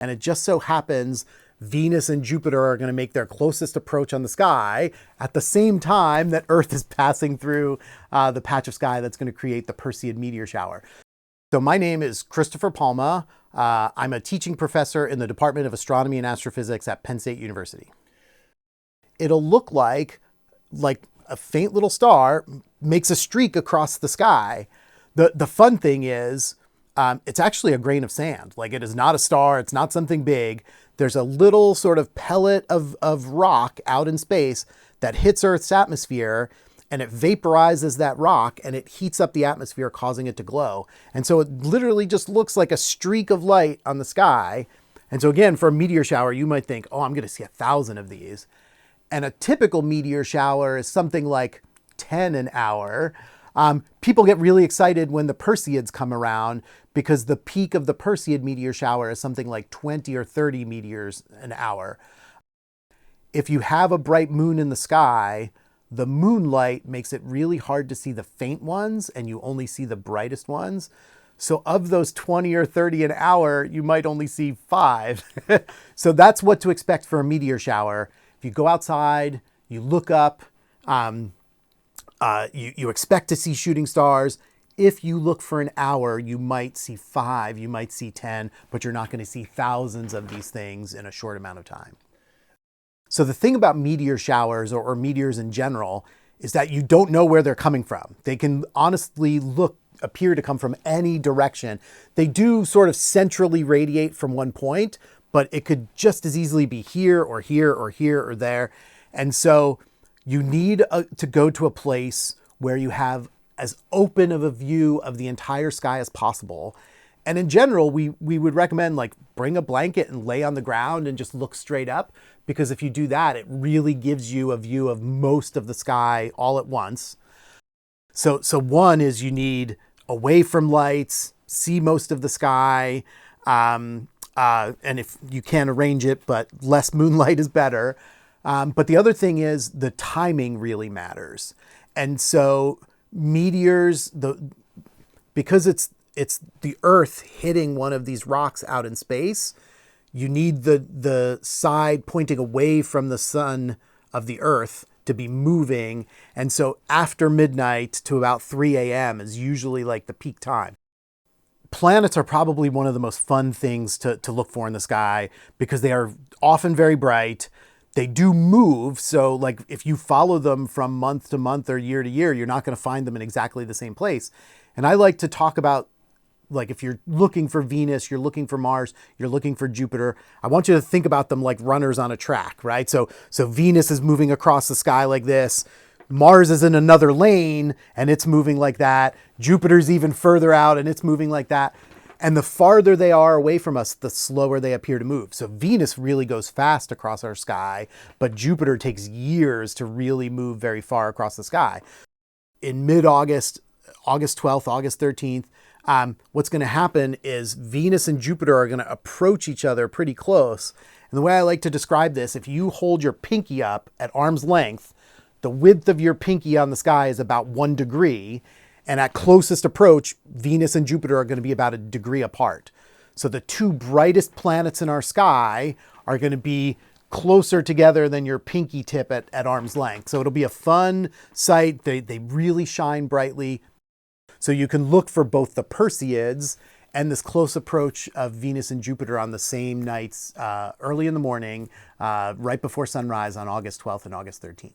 And it just so happens Venus and Jupiter are going to make their closest approach on the sky at the same time that Earth is passing through the patch of sky that's going to create the Perseid meteor shower. So my name is Christopher Palma. I'm a teaching professor in the Department of Astronomy and Astrophysics at Penn State University. It'll look like a faint little star makes a streak across the sky. The fun thing is, it's actually a grain of sand. Like, it is not a star. It's not something big. There's a little sort of pellet of rock out in space that hits Earth's atmosphere, and it vaporizes that rock and it heats up the atmosphere, causing it to glow. And so it literally just looks like a streak of light on the sky. And so again, for a meteor shower, you might think, oh, I'm going to see 1,000 of these. And a typical meteor shower is something like 10 an hour. People get really excited when the Perseids come around because the peak of the Perseid meteor shower is something like 20 or 30 meteors an hour. If you have a bright moon in the sky, the moonlight makes it really hard to see the faint ones and you only see the brightest ones. So of those 20 or 30 an hour, you might only see 5. So that's what to expect for a meteor shower. If you go outside, you look up, you expect to see shooting stars. If you look for an hour, you might see 5, you might see 10, but you're not going to see thousands of these things in a short amount of time. So the thing about meteor showers or meteors in general is that you don't know where they're coming from. They can honestly appear to come from any direction. They do sort of centrally radiate from one point, but it could just as easily be here or here or here or there. And so you need to go to a place where you have as open of a view of the entire sky as possible. And in general, we would recommend bring a blanket and lay on the ground and just look straight up, because if you do that, it really gives you a view of most of the sky all at once. So one is you need away from lights, see most of the sky, and if you can arrange it, but less moonlight is better. But the other thing is the timing really matters. And so meteors, because it's the Earth hitting one of these rocks out in space, you need the side pointing away from the sun of the Earth to be moving. And so after midnight to about 3 a.m. is usually the peak time. Planets are probably one of the most fun things to look for in the sky because they are often very bright. They do move. So if you follow them from month to month or year to year, you're not going to find them in exactly the same place. And I like to talk about, if you're looking for Venus, you're looking for Mars, you're looking for Jupiter, I want you to think about them like runners on a track, right? So Venus is moving across the sky like this. Mars is in another lane and it's moving like that. Jupiter's even further out and it's moving like that. And the farther they are away from us, the slower they appear to move. So Venus really goes fast across our sky, but Jupiter takes years to really move very far across the sky. In mid-August, August 12th, August 13th, what's going to happen is Venus and Jupiter are going to approach each other pretty close. And the way I like to describe this, if you hold your pinky up at arm's length, the width of your pinky on the sky is about 1 degree. And at closest approach, Venus and Jupiter are going to be about 1 degree apart. So the 2 brightest planets in our sky are going to be closer together than your pinky tip at arm's length. So it'll be a fun sight. They really shine brightly. So you can look for both the Perseids and this close approach of Venus and Jupiter on the same nights, early in the morning, right before sunrise on August 12th and August 13th.